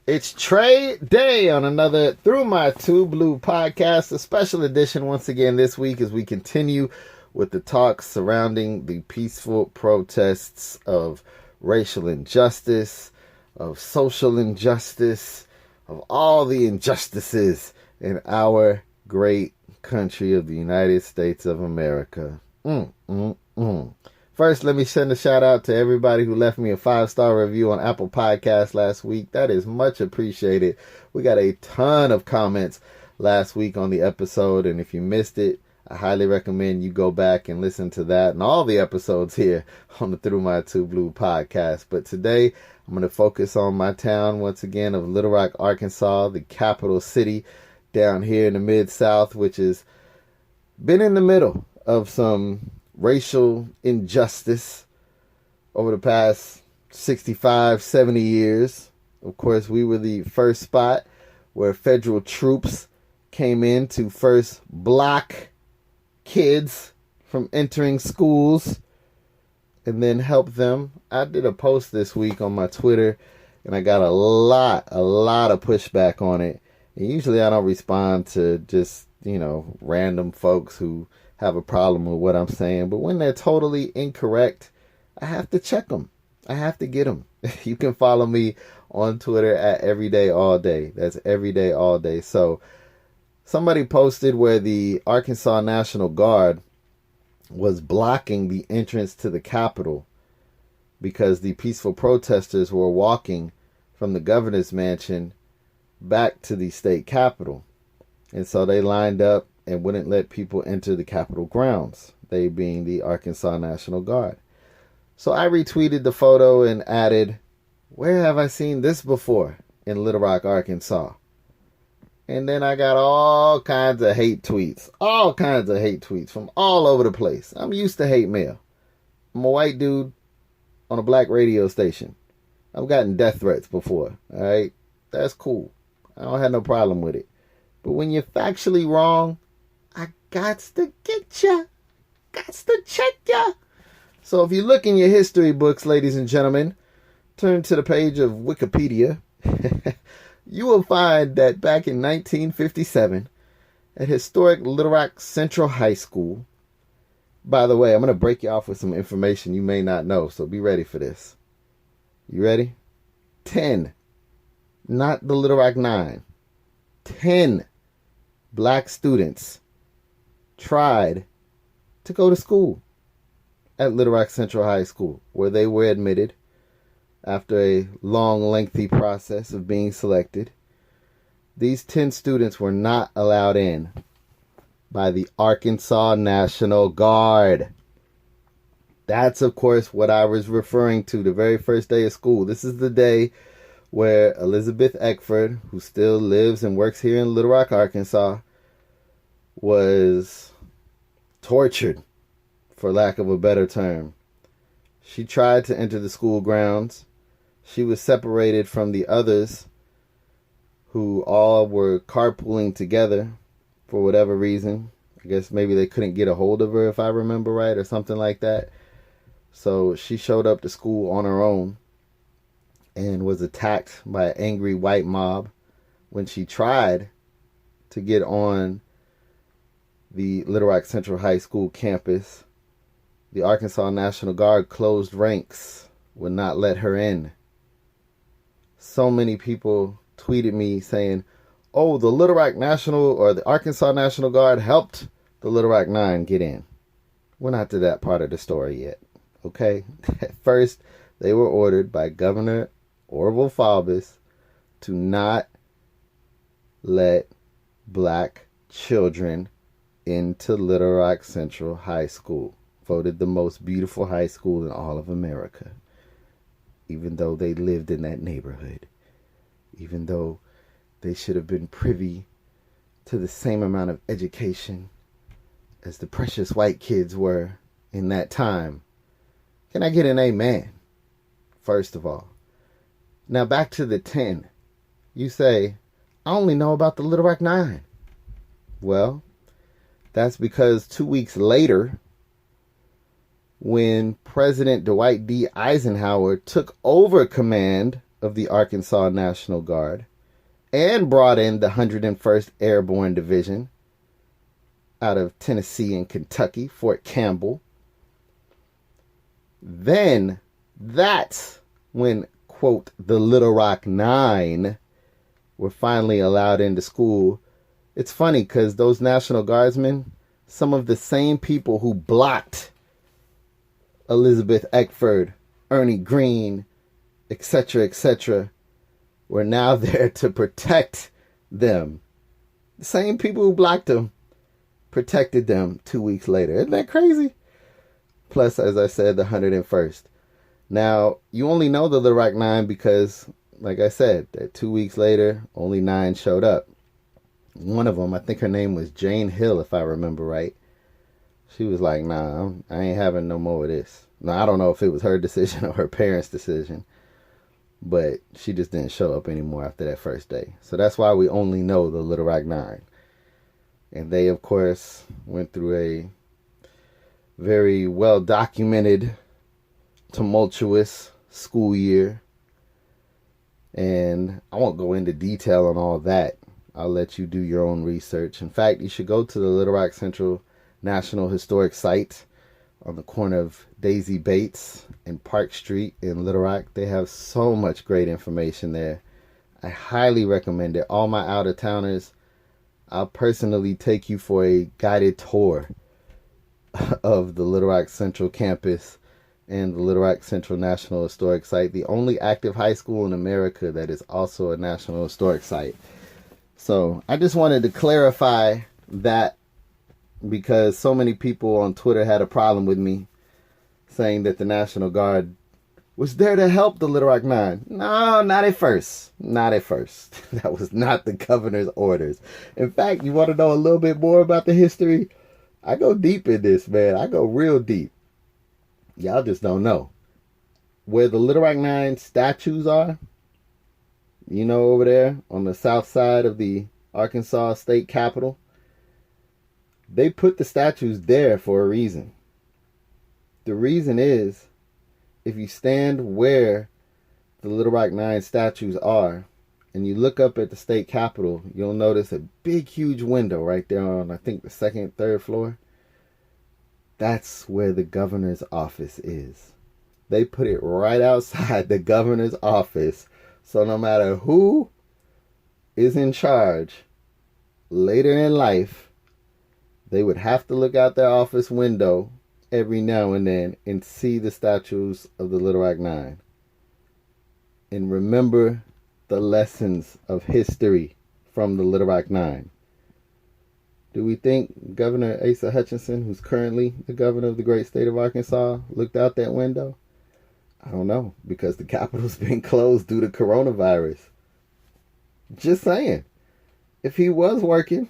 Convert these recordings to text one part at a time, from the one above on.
It's Trey Day on another Through My Two Blue podcast, a special edition once again this week as we continue with the talks surrounding the peaceful protests of racial injustice, of social injustice, of all the injustices in our great country of the United States of America. First, let me send a shout out to everybody who left me a 5-star review on Apple Podcasts last week. That is much appreciated. We got a ton of comments last week on the episode, and if you missed it, I highly recommend you go back and listen to that and all the episodes here on the Through My Two Blue podcast. But today, I'm going to focus on my town once again of Little Rock, Arkansas, the capital city down here in the Mid-South, which has been in the middle of some racial injustice over the past 65, 70 years. Of course, we were the first spot where federal troops came in to first block kids from entering schools and then help them. I did a post this week on my Twitter and I got a lot of pushback on it. And usually I don't respond to just, random folks who have a problem with what I'm saying. But when they're totally incorrect, I have to check them. I have to get them. You can follow me on Twitter at everydayallday. That's everydayallday. So somebody posted where the Arkansas National Guard was blocking the entrance to the Capitol because the peaceful protesters were walking from the governor's mansion back to the state capitol. And so they lined up and wouldn't let people enter the Capitol grounds, they being the Arkansas National Guard. So I retweeted the photo and added, "Where have I seen this before in Little Rock, Arkansas?" And then I got all kinds of hate tweets from all over the place. I'm used to hate mail. I'm a white dude on a black radio station. I've gotten death threats before, all right? That's cool. I don't have no problem with it. But when you're factually wrong, I gots to get ya. Gots to check ya. So if you look in your history books, ladies and gentlemen, turn to the page of Wikipedia. You will find that back in 1957, at historic Little Rock Central High School. By the way, I'm going to break you off with some information you may not know, so be ready for this. You ready? 10. Not the Little Rock 9. 10 black students tried to go to school at Little Rock Central High School, where they were admitted after a long, lengthy process of being selected. These 10 students were not allowed in by the Arkansas National Guard. That's, of course, what I was referring to the very first day of school. This is the day where Elizabeth Eckford, who still lives and works here in Little Rock, Arkansas, was tortured, for lack of a better term. She tried to enter the school grounds. She was separated from the others who all were carpooling together for whatever reason. I guess maybe they couldn't get a hold of her, if I remember right, or something like that. So she showed up to school on her own and was attacked by an angry white mob. When she tried to get on the Little Rock Central High School campus, the Arkansas National Guard closed ranks, would not let her in. So many people tweeted me saying, "Oh, the Little Rock National or the Arkansas National Guard helped the Little Rock 9 get in." We're not to that part of the story yet, okay? At first, they were ordered by Governor Orval Faubus to not let black children into Little Rock Central High School, voted the most beautiful high school in all of America, even though they lived in that neighborhood, even though they should have been privy to the same amount of education as the precious white kids were in that time. Can I get an amen? First of all. Now back to the 10. You say, "I only know about the Little Rock 9. Well, that's because 2 weeks later, when President Dwight D. Eisenhower took over command of the Arkansas National Guard and brought in the 101st Airborne Division out of Tennessee and Kentucky, Fort Campbell. Then that's when, quote, the Little Rock Nine were finally allowed into school. It's funny because those National Guardsmen, some of the same people who blocked Elizabeth Eckford, Ernie Green, etc., were now there to protect them. The same people who blocked them protected them 2 weeks later. Isn't that crazy? Plus, as I said, the 101st. Now, you only know the Little Rock Nine because, like I said, that 2 weeks later, only 9 showed up. One of them, I think her name was Jane Hill, if I remember right. She was like, nah, I ain't having no more of this. Now, I don't know if it was her decision or her parents' decision, but she just didn't show up anymore after that first day. So that's why we only know the Little Rock Nine. And they, of course, went through a very well-documented, tumultuous school year. And I won't go into detail on all that. I'll let you do your own research. In fact, you should go to the Little Rock Central National Historic Site on the corner of Daisy Bates and Park Street in Little Rock. They have so much great information there. I highly recommend it. All my out-of-towners, I'll personally take you for a guided tour of the Little Rock Central campus and the Little Rock Central National Historic Site, the only active high school in America that is also a National Historic Site. So I just wanted to clarify that because so many people on Twitter had a problem with me saying that the National Guard was there to help the Little Rock Nine. No, not at first. Not at first. That was not the governor's orders. In fact, you want to know a little bit more about the history? I go deep in this, man. I go real deep. Y'all just don't know. Where the Little Rock Nine statues are, you know, over there on the south side of the Arkansas state capitol, they put the statues there for a reason. The reason is, if you stand where the Little Rock Nine statues are, and you look up at the state capitol, you'll notice a big, huge window right there on, I think, the second, third floor. That's where the governor's office is. They put it right outside the governor's office. So no matter who is in charge later in life, they would have to look out their office window every now and then and see the statues of the Little Rock Nine. And remember the lessons of history from the Little Rock Nine. Do we think Governor Asa Hutchinson, who's currently the governor of the great state of Arkansas, looked out that window? I don't know, because the Capitol's been closed due to coronavirus. Just saying. If he was working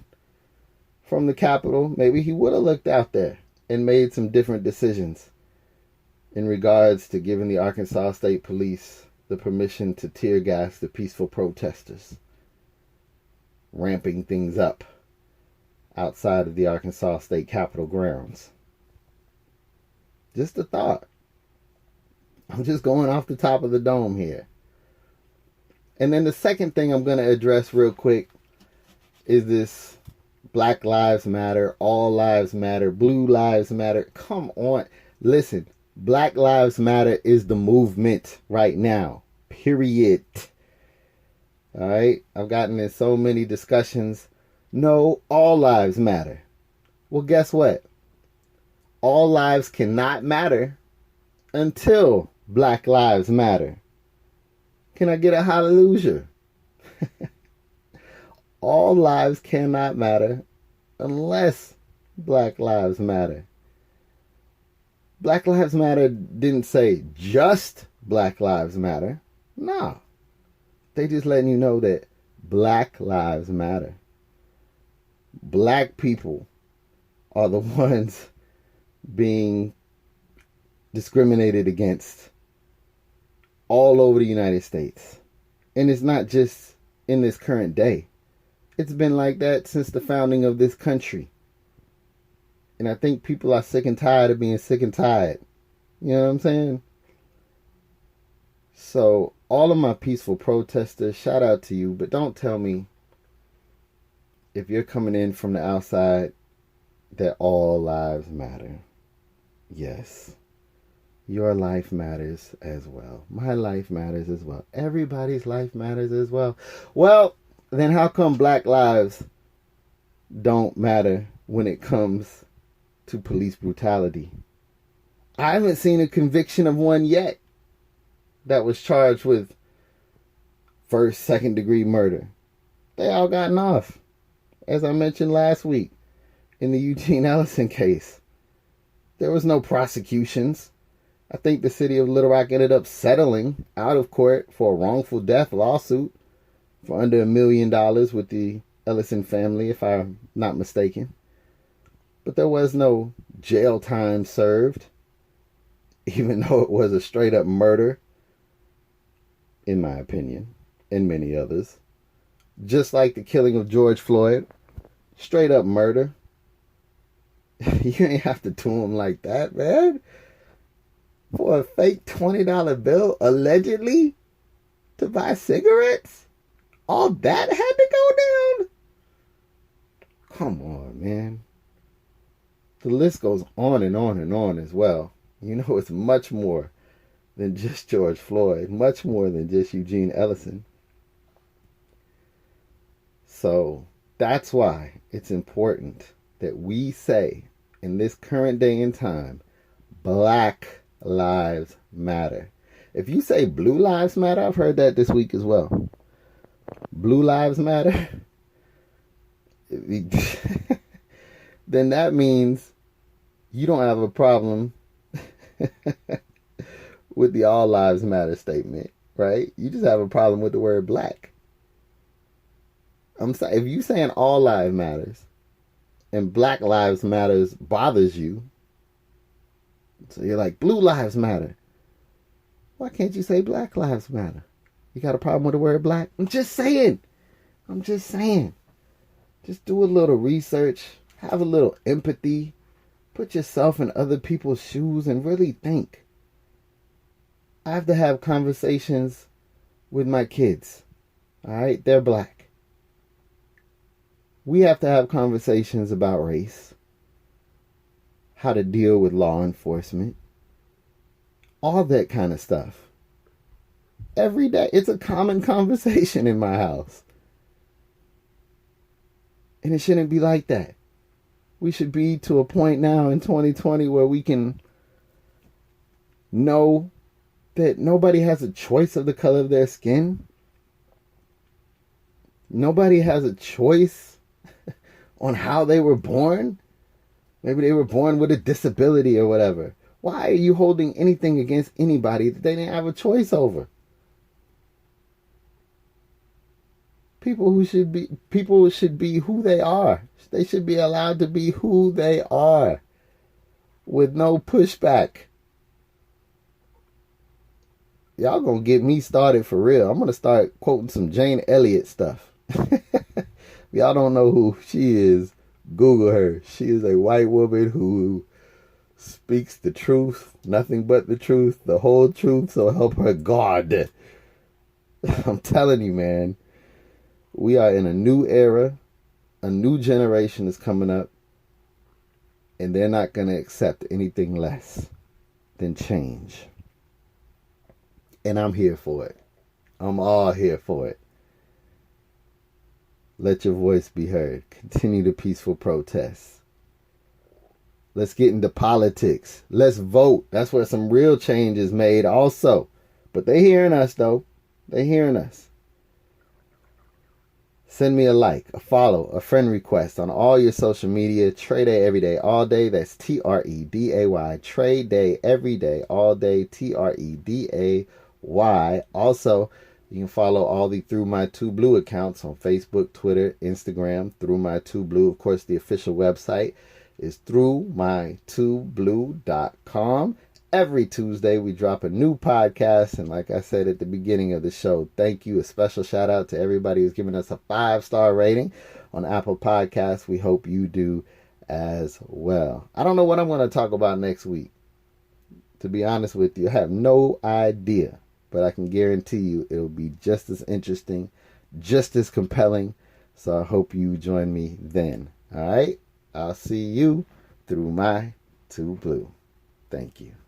from the Capitol, maybe he would have looked out there and made some different decisions in regards to giving the Arkansas State Police the permission to tear gas the peaceful protesters, ramping things up outside of the Arkansas State Capitol grounds. Just a thought. I'm just going off the top of the dome here. And then the second thing I'm going to address real quick is this Black Lives Matter, All Lives Matter, Blue Lives Matter. Come on. Listen, Black Lives Matter is the movement right now. Period. All right? I've gotten in so many discussions. No, all lives matter. Well, guess what? All lives cannot matter until Black Lives Matter. Can I get a hallelujah? All lives cannot matter unless Black Lives Matter. Black Lives Matter didn't say just Black Lives Matter. No. They just letting you know that Black Lives Matter. Black people are the ones being discriminated against all over the United States. And it's not just in this current day. It's been like that since the founding of this country. And I think people are sick and tired of being sick and tired. You know what I'm saying? So all of my peaceful protesters, shout out to you, but don't tell me if you're coming in from the outside that all lives matter. Yes, your life matters as well. My life matters as well. Everybody's life matters as well. Well, then how come black lives don't matter when it comes to police brutality? I haven't seen a conviction of one yet that was charged with first, second degree murder. They all gotten off, as I mentioned last week in the Eugene Ellison case. There was no prosecutions. I think the city of Little Rock ended up settling out of court for a wrongful death lawsuit for under $1 million with the Ellison family, if I'm not mistaken. But there was no jail time served, even though it was a straight up murder, in my opinion, and many others. Just like the killing of George Floyd, straight up murder. You ain't have to do him like that, man. For a fake $20 bill, allegedly, to buy cigarettes? All that had to go down? Come on, man. The list goes on and on and on as well. You know, it's much more than just George Floyd, much more than just Eugene Ellison. So that's why it's important that we say, in this current day and time, Black Lives Matter. If you say Blue Lives Matter, I've heard that this week as well. Blue Lives Matter, then that means you don't have a problem with the All Lives Matter statement, right? You just have a problem with the word black. I'm sorry, if you saying all lives matters and Black Lives Matters bothers you, so you're like, Blue Lives Matter, why can't you say Black Lives Matter? You got a problem with the word black? I'm just saying. Just do a little research, have a little empathy, put yourself in other people's shoes and really think. I have to have conversations with my kids. All right? They're black. We have to have conversations about race, how to deal with law enforcement, all that kind of stuff. Every day. It's a common conversation in my house. And it shouldn't be like that. We should be to a point now in 2020 where we can know that nobody has a choice of the color of their skin. Nobody has a choice on how they were born. Maybe they were born with a disability or whatever. Why are you holding anything against anybody that they didn't have a choice over? People should be who they are. They should be allowed to be who they are with no pushback. Y'all gonna get me started for real. I'm gonna start quoting some Jane Elliott stuff. Y'all don't know who she is, Google her. She is a white woman who speaks the truth, nothing but the truth, the whole truth, so help her God. I'm telling you, man. We are in a new era. A new generation is coming up. And they're not going to accept anything less than change. And I'm here for it. I'm all here for it. Let your voice be heard. Continue the peaceful protests. Let's get into politics. Let's vote. That's where some real change is made also. But they hearing us, though. They hearing us. Send me a like, a follow, a friend request on all your social media. Trey Day Every Day All Day. That's TREDAY. Trey Day Every Day All Day. TREDAY. Also, you can follow all the Through My Two Blue accounts on Facebook, Twitter, Instagram. Through My Two Blue. Of course, the official website is throughmy2blue.com. Every Tuesday, we drop a new podcast. And like I said at the beginning of the show, thank you. A special shout out to everybody who's giving us a 5-star rating on Apple Podcasts. We hope you do as well. I don't know what I'm going to talk about next week. To be honest with you, I have no idea. but I can guarantee you it'll be just as interesting, just as compelling. So I hope you join me then. All right? I'll see you through my Too Blue. Thank you.